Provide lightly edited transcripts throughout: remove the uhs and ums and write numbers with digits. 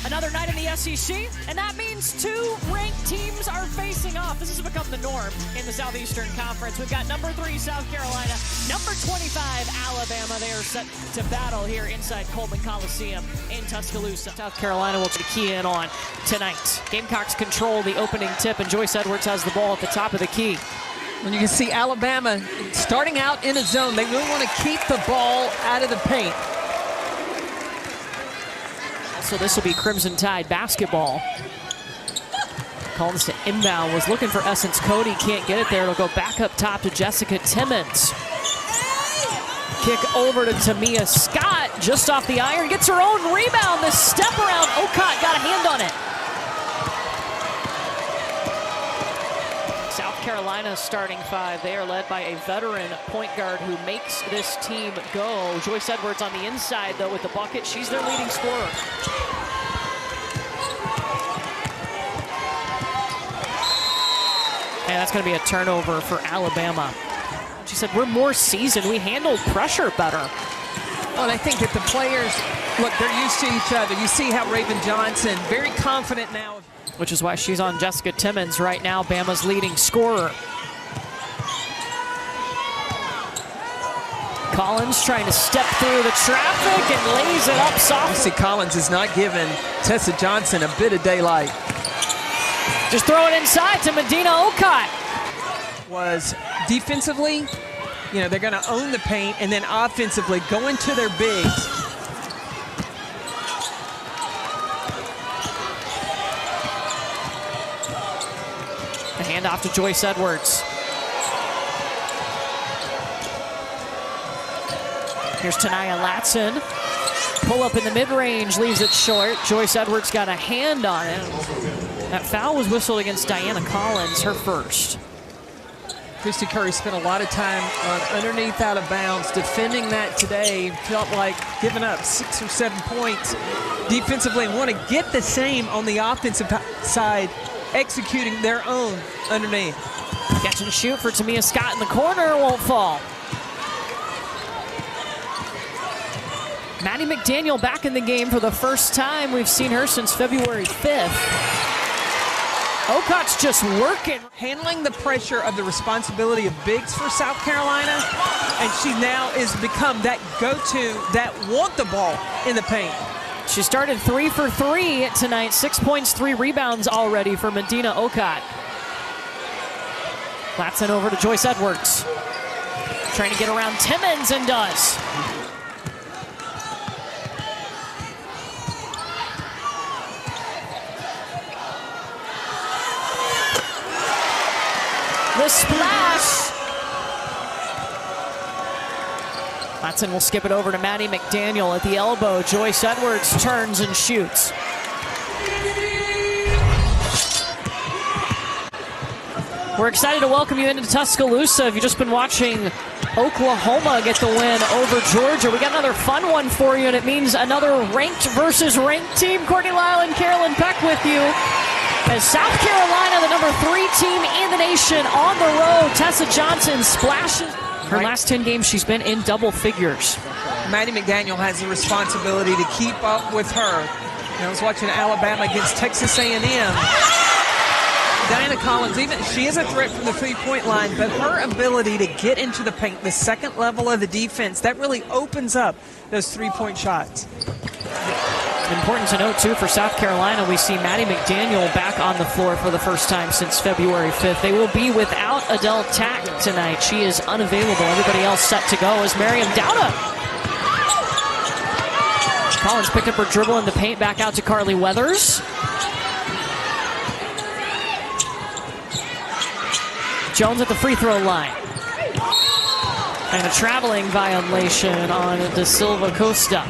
Another night in the SEC, and that means two ranked teams are facing off. This has become the norm in the Southeastern Conference. We've got number 3, South Carolina, number 25, Alabama. They are set to battle here inside Coleman Coliseum in Tuscaloosa. South Carolina will key in on tonight. Gamecocks control the opening tip, and Joyce Edwards has the ball at the top of the key. When you can see Alabama starting out in a zone, they really want to keep the ball out of the paint. So this will be Crimson Tide basketball. Collins to inbound, was looking for Essence Cody, can't get it there. It'll go back up top to Jessica Timmons. Kick over to Tamia Scott, just off the iron, gets her own rebound. The step around, Okot got a hand on it. South Carolina's starting 5. They are led by a veteran point guard who makes this team go. Joyce Edwards on the inside, though, with the bucket. She's their leading scorer. And that's going to be a turnover for Alabama. She said, we're more seasoned. We handled pressure better. Well, and I think that the players, look, they're used to each other. You see how Raven Johnson, very confident now. Which is why she's on Jessica Timmons right now, Bama's leading scorer. Collins trying to step through the traffic and lays it up soft. You see Collins is not giving Tessa Johnson a bit of daylight. Just throw it inside to Madina Okot. Was defensively, you know, they're going to own the paint, and then offensively go into their bigs. The handoff to Joyce Edwards. Here's Tanaya Latson. Pull up in the mid-range, leaves it short. Joyce Edwards got a hand on it. That foul was whistled against Diana Collins, her first. Christy Curry spent a lot of time on underneath out of bounds defending that today. Felt like giving up 6 or 7 points defensively, and want to get the same on the offensive side, executing their own underneath. Catch and shoot for Tamia Scott in the corner, won't fall. Maddie McDaniel back in the game for the first time. We've seen her since February 5th. Okot's just working. Handling the pressure of the responsibility of bigs for South Carolina, and she now has become that go-to that want the ball in the paint. She started 3 for 3 tonight, 6 points, 3 rebounds already for Madina Okot. Latson over to Joyce Edwards. Trying to get around Timmons, and does. The splash. Latson will skip it over to Maddie McDaniel at the elbow. Joyce Edwards turns and shoots. We're excited to welcome you into Tuscaloosa. If you've just been watching Oklahoma get the win over Georgia, we got another fun one for you, and it means another ranked versus ranked team. Courtney Lyle and Carolyn Peck with you. As South Carolina, the number 3 team in the nation, on the road. Tessa Johnson splashes. Her last 10 games, she's been in double figures. Maddie McDaniel has the responsibility to keep up with her. I was watching Alabama against Texas A&M. Diana Collins, even she is a threat from the 3-point line, but her ability to get into the paint, the second level of the defense, that really opens up those 3-point shots. Important to note, too, for South Carolina, we see Maddie McDaniel back on the floor for the first time since February 5th. They will be without Adele Tack tonight. She is unavailable. Everybody else set to go as Miriam Dowda. Collins picked up her dribble in the paint, back out to Carly Weathers. Jones at the free throw line. And a traveling violation on De Silva Costa.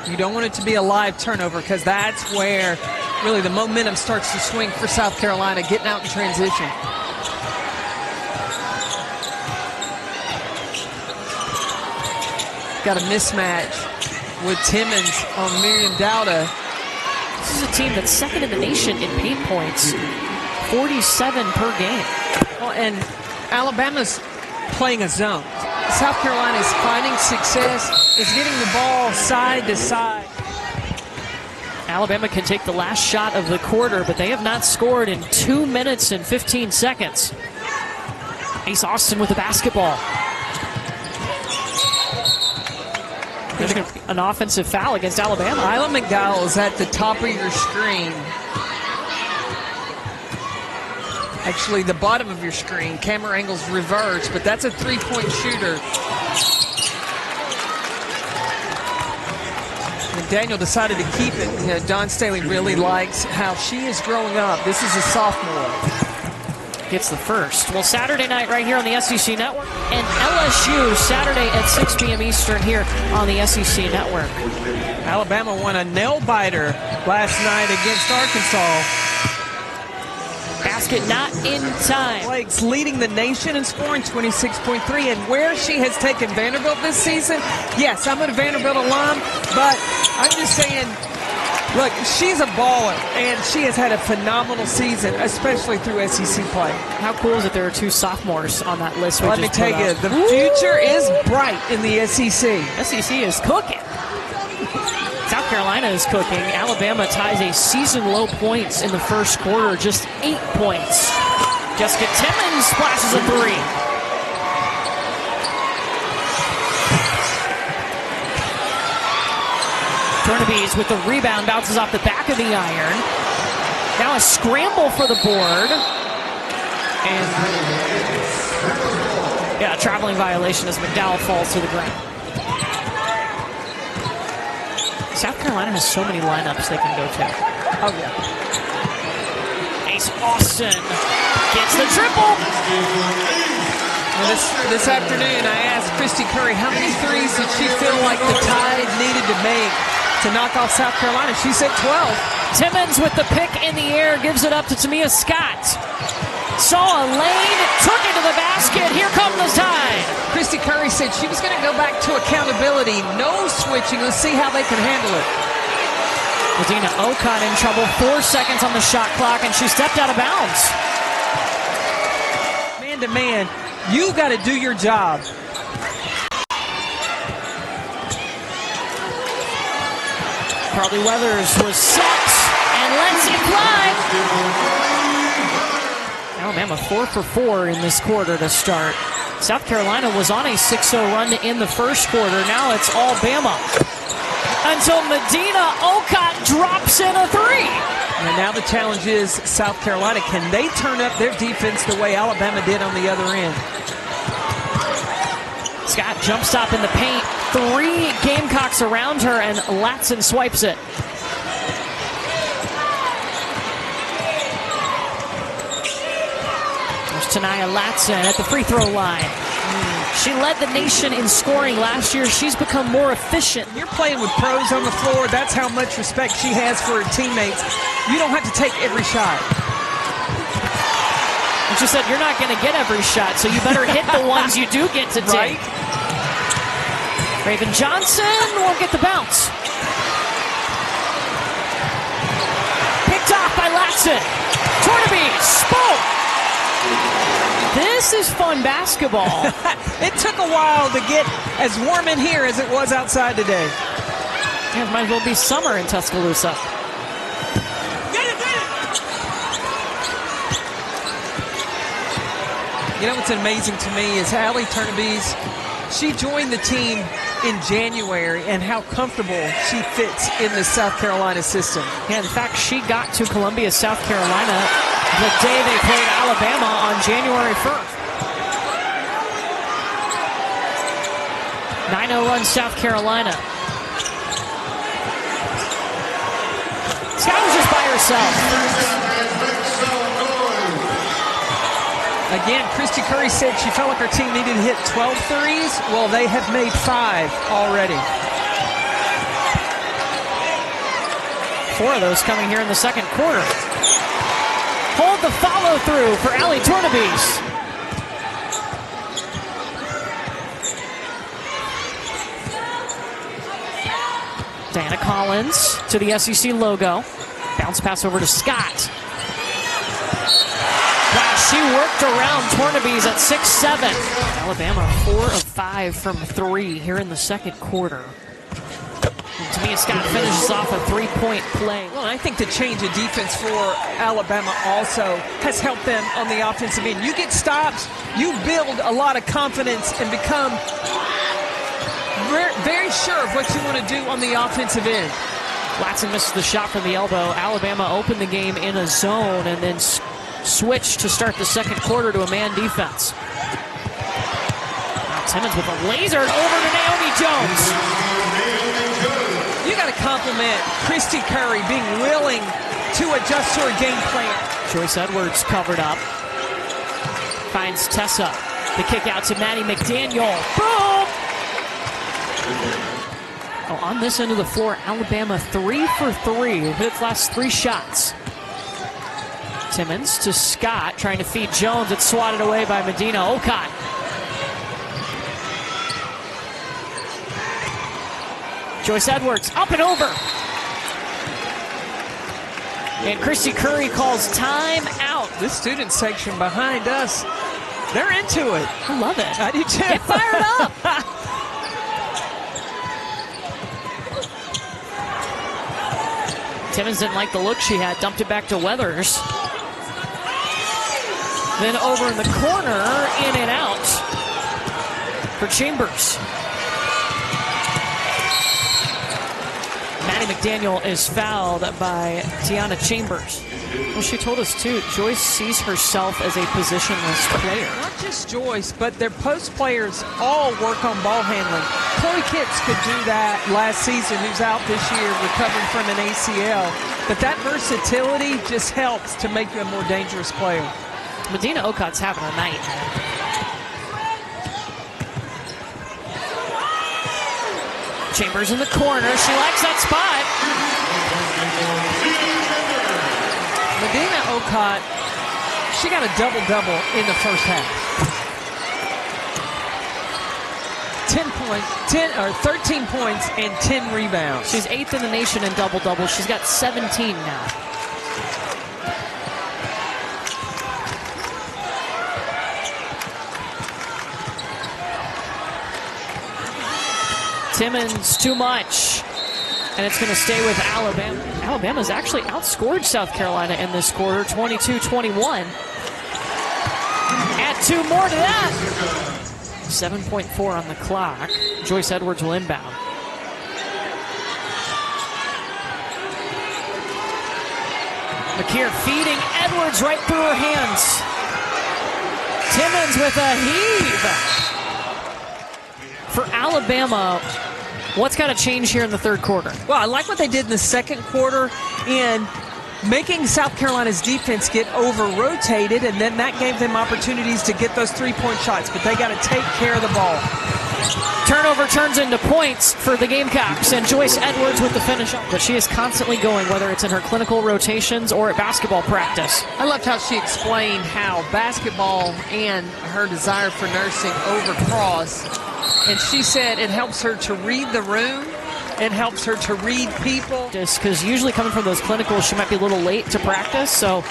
You don't want it to be a live turnover, because that's where really the momentum starts to swing for South Carolina, getting out in transition. Got a mismatch with Timmons on Miriam Dowda. This is a team that's second in the nation in paint points, 47 per game. Well, and Alabama's playing a zone. South Carolina is finding success, is getting the ball side to side. Alabama can take the last shot of the quarter, but they have not scored in 2 minutes and 15 seconds. Ace Austin with the basketball. There's an offensive foul against Alabama. Isla McDowell is at the top of your screen. Actually, the bottom of your screen. Camera angle's reversed, but that's a three-point shooter. McDaniel decided to keep it. You know, Don Staley really likes how she is growing up. This is a sophomore. Gets the first. Well, Saturday night right here on the SEC Network, and LSU Saturday at 6 p.m. Eastern here on the SEC Network. Alabama won a nail-biter last night against Arkansas. Basket not in time. Blake's leading the nation in scoring, 26.3, and where she has taken Vanderbilt this season, yes, I'm a Vanderbilt alum, but I'm just saying, look, she's a baller, and she has had a phenomenal season, especially through SEC play. How cool is it there are two sophomores on that list? Let me tell you, the future is bright in the SEC. SEC is cooking. South Carolina is cooking. Alabama ties a season-low points in the first quarter, just 8 points. Jessica Timmons splashes a three. Turnabes with the rebound, bounces off the back of the iron. Now a scramble for the board. And yeah, a traveling violation as McDowell falls to the ground. South Carolina has so many lineups they can go to. Oh, yeah. Ace Austin gets the triple. Well, this afternoon, I asked Christy Curry how many threes did she feel like the Tide needed to make to knock off South Carolina. She said 12. Timmons with the pick in the air, gives it up to Tamia Scott. Saw a lane, took it to the basket. Here come the Tide. Christy Curry said she was going to go back to accountability. No switching. Let's see how they can handle it. Madina Okot in trouble. 4 seconds on the shot clock, and she stepped out of bounds. Man to man, you got to do your job. Carly Weathers was set and lets it fly. Alabama 4 for 4 in this quarter to start. South Carolina was on a 6-0 run to end the first quarter. Now it's all Bama. Until Madina Okot drops in a three. And now the challenge is South Carolina. Can they turn up their defense the way Alabama did on the other end? Scott jump stop in the paint. 3 Gamecocks around her, and Latson swipes it. Tanaya Latson at the free throw line. She led the nation in scoring last year. She's become more efficient. You're playing with pros on the floor. That's how much respect she has for her teammates. You don't have to take every shot. And she said, you're not going to get every shot, so you better hit the ones you do get to take. Right? Raven Johnson won't get the bounce. Picked off by Latson. Tornaby spoke. This is fun basketball. It took a while to get as warm in here as it was outside today. Yeah, it might as well be summer in Tuscaloosa. You know what's amazing to me is Allie Turnabes. She joined the team in January, and how comfortable she fits in the South Carolina system. Yeah, in fact, she got to Columbia, South Carolina the day they played Alabama on January 1st. 9-0 run South Carolina. Scott was just by herself. Again, Christy Curry said she felt like her team needed to hit 12 threes. Well, they have made 5 already. 4 of those coming here in the second quarter. Hold the follow through for Allie Tornabes. Diana Collins to the SEC logo. Bounce pass over to Scott. Wow, she worked around Tornabes at 6'7". Alabama 4 of 5 from 3 here in the second quarter. And Tamia Scott finishes off a three-point play. Well, I think the change of defense for Alabama also has helped them on the offensive end. You get stops, you build a lot of confidence and become very sure of what you want to do on the offensive end. Latson misses the shot from the elbow. Alabama opened the game in a zone and then switched to start the second quarter to a man defense. Now Timmons with a laser over to Naomi Jones. You got to compliment Christy Curry being willing to adjust to her game plan. Joyce Edwards covered up. Finds Tessa. The kick out to Maddie McDaniel. Boom! Oh, on this end of the floor, Alabama 3 for 3. Hit its last 3 shots. Timmons to Scott, trying to feed Jones. It's swatted away by Madina Okot. Joyce Edwards up and over. And Christy Curry calls time out. This student section behind us, they're into it. I love it. I do too. Get fired up. Timmons didn't like the look she had, dumped it back to Weathers. Then over in the corner, in and out for Chambers. Maddie McDaniel is fouled by Tiana Chambers. Well, she told us too, Joyce sees herself as a positionless player. Not just Joyce, but their post players all work on ball handling. Chloe Kitts could do that last season, who's out this year recovering from an ACL. But that versatility just helps to make you a more dangerous player. Madina Okot's having a night. Chambers in the corner. She likes that spot. Madina Okot, she got a double-double in the first half. 13 points and 10 rebounds. She's 8th in the nation in double-doubles. She's got 17 now. Timmons too much. And it's going to stay with Alabama. Alabama's actually outscored South Carolina in this quarter, 22-21. Add 2 more to that. 7.4 on the clock. Joyce Edwards will inbound. McKeer feeding Edwards right through her hands. Timmons with a heave. For Alabama, what's got to change here in the third quarter? Well, I like what they did in the second quarter in making South Carolina's defense get over-rotated, and then that gave them opportunities to get those three-point shots, but they got to take care of the ball. Turnover turns into points for the Gamecocks, and Joyce Edwards with the finish. But she is constantly going, whether it's in her clinical rotations or at basketball practice. I loved how she explained how basketball and her desire for nursing overcross, and she said it helps her to read the room. It helps her to read people. Just because usually coming from those clinicals, she might be a little late to practice, so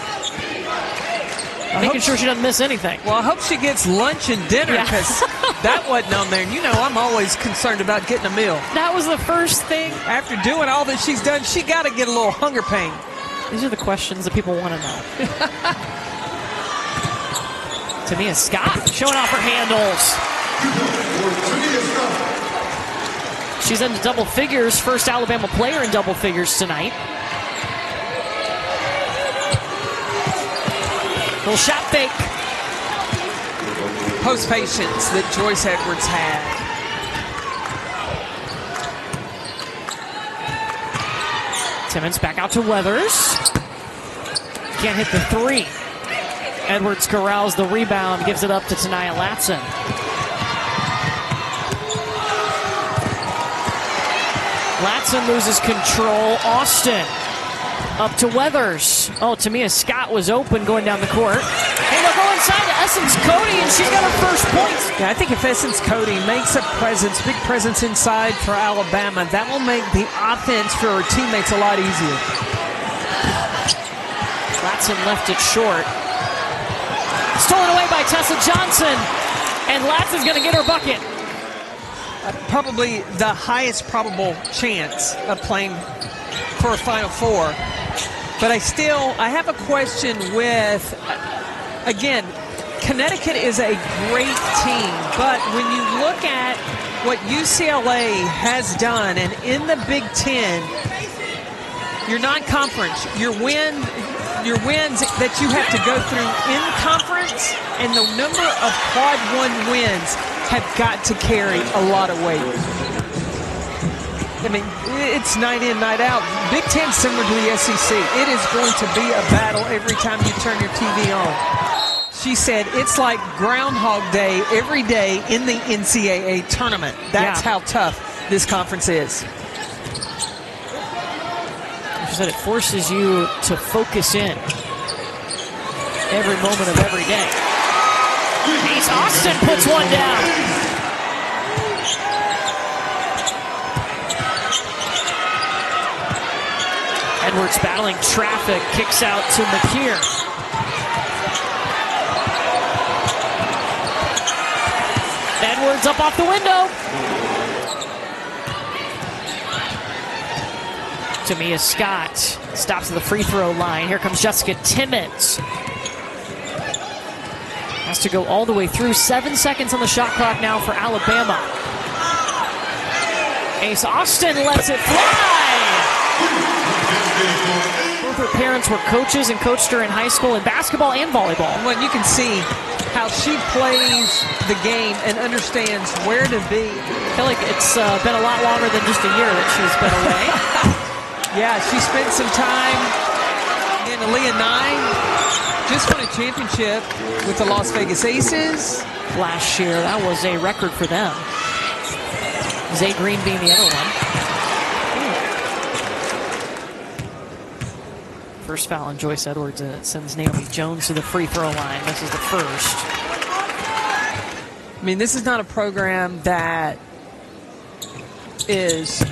making sure she doesn't miss anything. Well, I hope she gets lunch and dinner, because that wasn't on there. And you know, I'm always concerned about getting a meal. That was the first thing. After doing all that she's done, she got to get a little hunger pain. These are the questions that people want to know. Tamia Scott showing off her handles. She's into double figures. First Alabama player in double figures tonight. Little shot fake. Post patience that Joyce Edwards had. Timmons back out to Weathers. Can't hit the three. Edwards corrals the rebound, gives it up to Taniyah Latson. Latson loses control. Austin up to Weathers. Oh, Tamia Scott was open going down the court. And they'll go inside to Essence Cody, and she's got her first points. Yeah, I think if Essence Cody makes a presence, big presence inside for Alabama, that will make the offense for her teammates a lot easier. Latson left it short. Stolen away by Tessa Johnson. And Latson's going to get her bucket. probably the highest probable chance of playing for a Final Four. But I have a question with, again, Connecticut is a great team, but when you look at what UCLA has done, and in the Big Ten, your non-conference, your wins that you have to go through in conference, and the number of quad one wins have got to carry a lot of weight. I mean, it's night in, night out. Big Ten similar to the SEC. It is going to be a battle every time you turn your TV on. She said it's like Groundhog Day every day in the NCAA tournament. That's how tough this conference is. She said it forces you to focus in every moment of every day. Ace Austin puts one down. Edwards battling traffic, kicks out to McKeer. Edwards up off the window. Tamia Scott stops at the free throw line. Here comes Jessica Timmons. Has to go all the way through. 7 seconds on the shot clock now for Alabama. Ace Austin lets it fly. Both her parents were coaches and coached her in high school in basketball and volleyball. Well, you can see how she plays the game and understands where to be. I feel like it's been a lot longer than just a year that she's been away. Yeah, she spent some time in Aaliyah 9. Just won a championship with the Las Vegas Aces. Last year, that was a record for them. Zay Green being the other one. First foul on Joyce Edwards, and it sends Naomi Jones to the free throw line. This is the first. I mean, this is not a program that is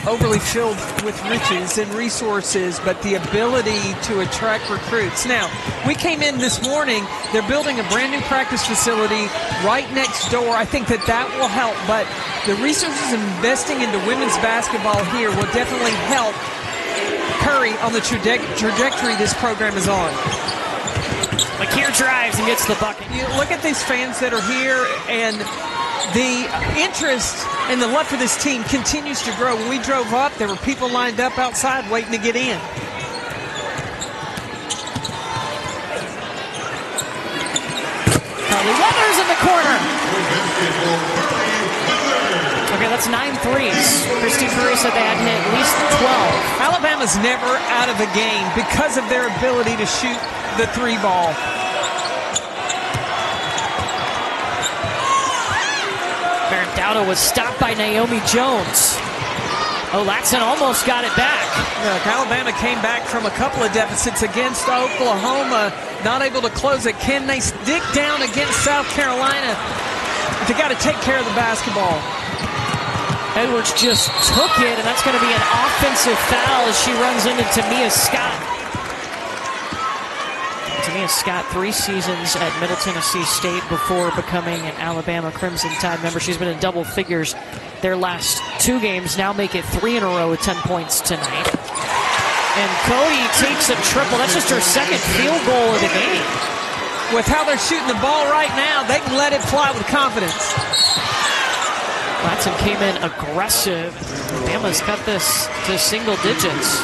overly filled with riches and resources, but the ability to attract recruits. Now, we came in this morning, they're building a brand new practice facility right next door. I think that will help, but the resources investing into women's basketball here will definitely help Curry on the trajectory this program is on. McKeer drives and gets the bucket. You look at these fans that are here, and the interest and the love for this team continues to grow. When we drove up, there were people lined up outside waiting to get in. Carly Weathers in the corner. Okay, that's 9 threes. Christy Curry said they had to hit at least 12. Alabama's never out of a game because of their ability to shoot the three ball. Dowda was stopped by Naomi Jones. Oh, Latson almost got it back. Look, Alabama came back from a couple of deficits against Oklahoma, not able to close it. Can they dig down against South Carolina? They got to take care of the basketball. Edwards just took it, and that's going to be an offensive foul as she runs into Tamia Scott. Tamia Scott, 3 seasons at Middle Tennessee State before becoming an Alabama Crimson Tide member. She's been in double figures their last 2 games, now make it 3 in a row with 10 points tonight. And Cody takes a triple. That's just her second field goal of the game. With how they're shooting the ball right now, they can let it fly with confidence. Latson came in aggressive. Alabama's cut this to single digits.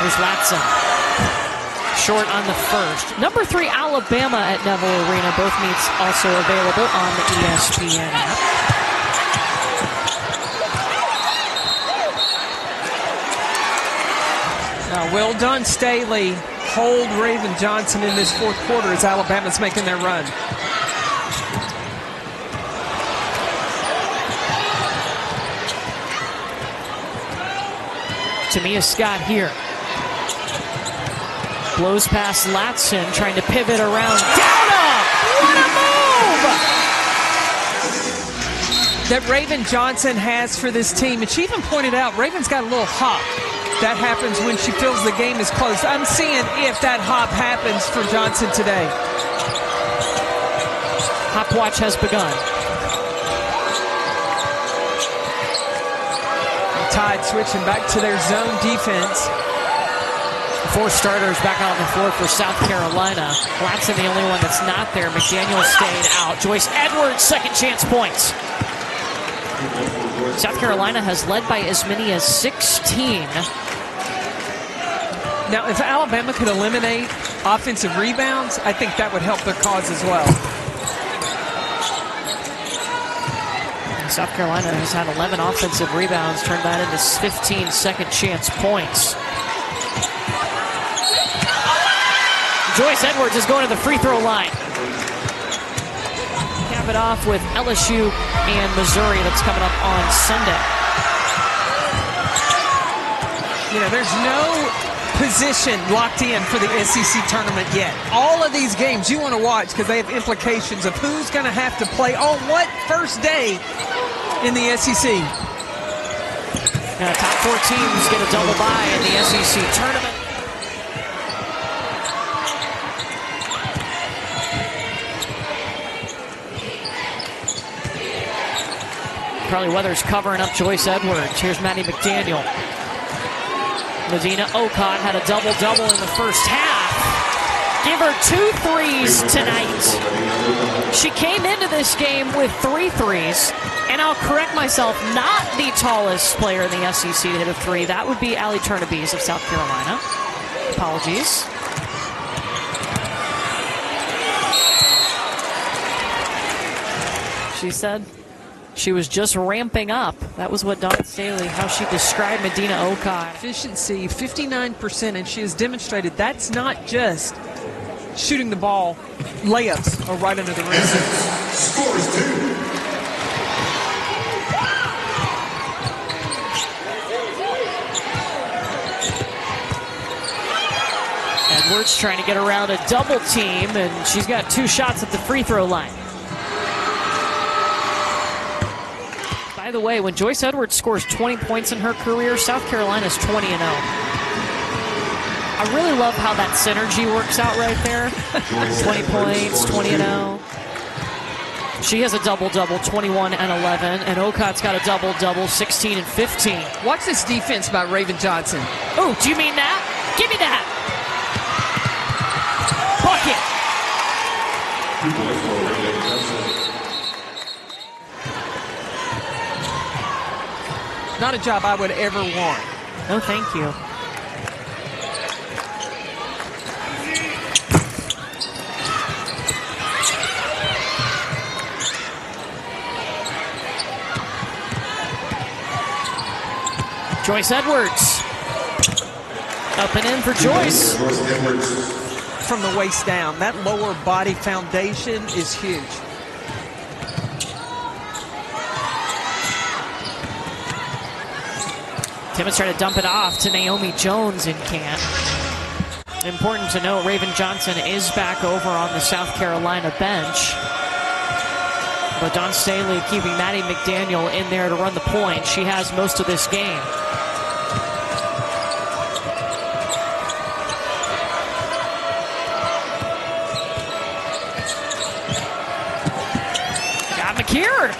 Here's Latson. Short on the first. Number 3, Alabama at Neville Arena. Both meets also available on the ESPN app. Now, well done, Staley. Hold Raven Johnson in this fourth quarter as Alabama's making their run. Tamia Scott here. Blows past Latson, trying to pivot around. Dowda! What a move! That Raven Johnson has for this team. And she even pointed out, Raven's got a little hop. That happens when she feels the game is close. I'm seeing if that hop happens for Johnson today. Hop watch has begun. Tide switching back to their zone defense. 4 starters back out on the floor for South Carolina. Latson the only one that's not there. McDaniel stayed out. Joyce Edwards, second chance points. South Carolina has led by as many as 16. Now, if Alabama could eliminate offensive rebounds, I think that would help their cause as well. South Carolina has had 11 offensive rebounds, turned that into 15 second chance points. Joyce Edwards is going to the free throw line. Cap it off with LSU and Missouri. That's coming up on Sunday. You know, there's no position locked in for the SEC tournament yet. All of these games you want to watch because they have implications of who's going to have to play on what first day in the SEC. Top 4 teams get a double bye in the SEC tournament. Carly Weathers covering up Joyce Edwards. Here's Maddie McDaniel. Madina Okot had a double-double in the first half. Give her 2 threes tonight. She came into this game with 3 threes. And I'll correct myself, not the tallest player in the SEC to hit a 3. That would be Allie Turnabees of South Carolina. Apologies. She said she was just ramping up. That was what Dawn Staley, how she described Madina Okot. Efficiency, 59%, and she has demonstrated that's not just shooting the ball. Layups are right under the rim. Scores 2. Edwards trying to get around a double team, and she's got 2 shots at the free throw line. By the way, when Joyce Edwards scores 20 points in her career, South Carolina's 20-0. I really love how that synergy works out right there. 20 points, 20-0. She has a double-double, 21 and 11, and Okot's got a double-double, 16 and 15. Watch this defense by Raven Johnson. Oh, do you mean that? Give me that. Bucket. Not a job I would ever want. No, thank you. Joyce Edwards. Up and in for Joyce. From the waist down, that lower body foundation is huge. Timmons trying to dump it off to Naomi Jones in camp. Important to note, Raven Johnson is back over on the South Carolina bench. But Dawn Staley keeping Maddie McDaniel in there to run the point. She has most of this game. Got McKeer.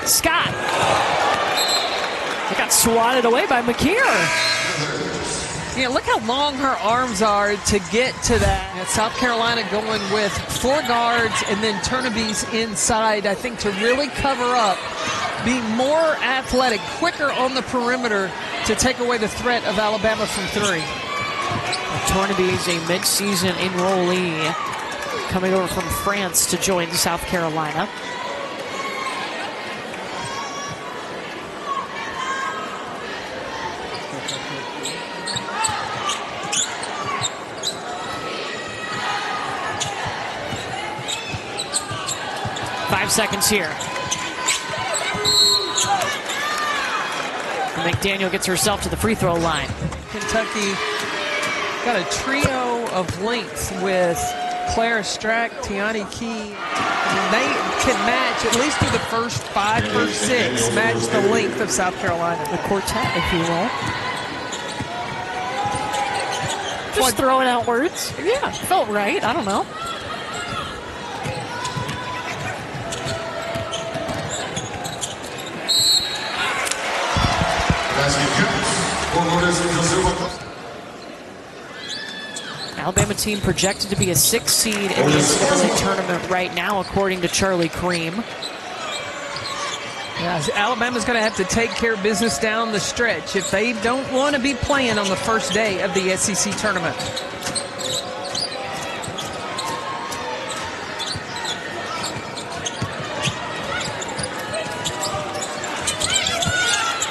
Scott. It got swatted away by McKeer. Yeah, look how long her arms are to get to that. And South Carolina going with 4 guards and then Turnabees inside, I think, to really cover up, be more athletic, quicker on the perimeter to take away the threat of Alabama from 3. Turnabees, a midseason enrollee, coming over from France to join South Carolina. Seconds here. McDaniel gets herself to the free throw line. Kentucky got a trio of length with Clara Strack, Tiani Key. They can match, at least through the first 5, first 6, match the length of South Carolina. The quartet, if you will. Just throwing out words. Yeah, felt right. I don't know. Basket counts. For Lourdes de Silva Costa. Alabama team projected to be a 6th seed in the NCAA tournament right now, according to Charlie Cream. Yeah, Alabama's going to have to take care of business down the stretch if they don't want to be playing on the first day of the SEC tournament.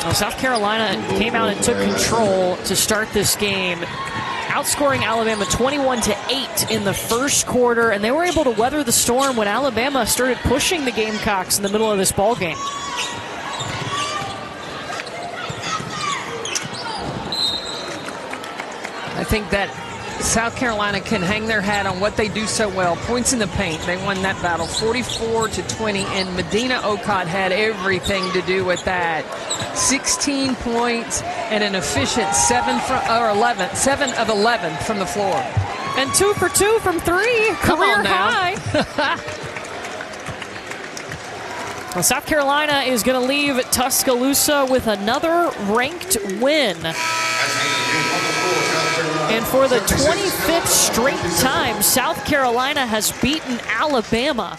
Well, South Carolina came out and took control to start this game, outscoring Alabama 21-8 in the first quarter, and they were able to weather the storm when Alabama started pushing the Gamecocks in the middle of this ball game. I think that South Carolina can hang their hat on what they do so well. Points in the paint. They won that battle 44-20, and Madina Okot had everything to do with that. 16 points and an efficient 7 of 11 from the floor. And 2 for 2 from 3. Come Career on now. high. Well, South Carolina is going to leave Tuscaloosa with another ranked win. And for the 25th straight time, South Carolina has beaten Alabama.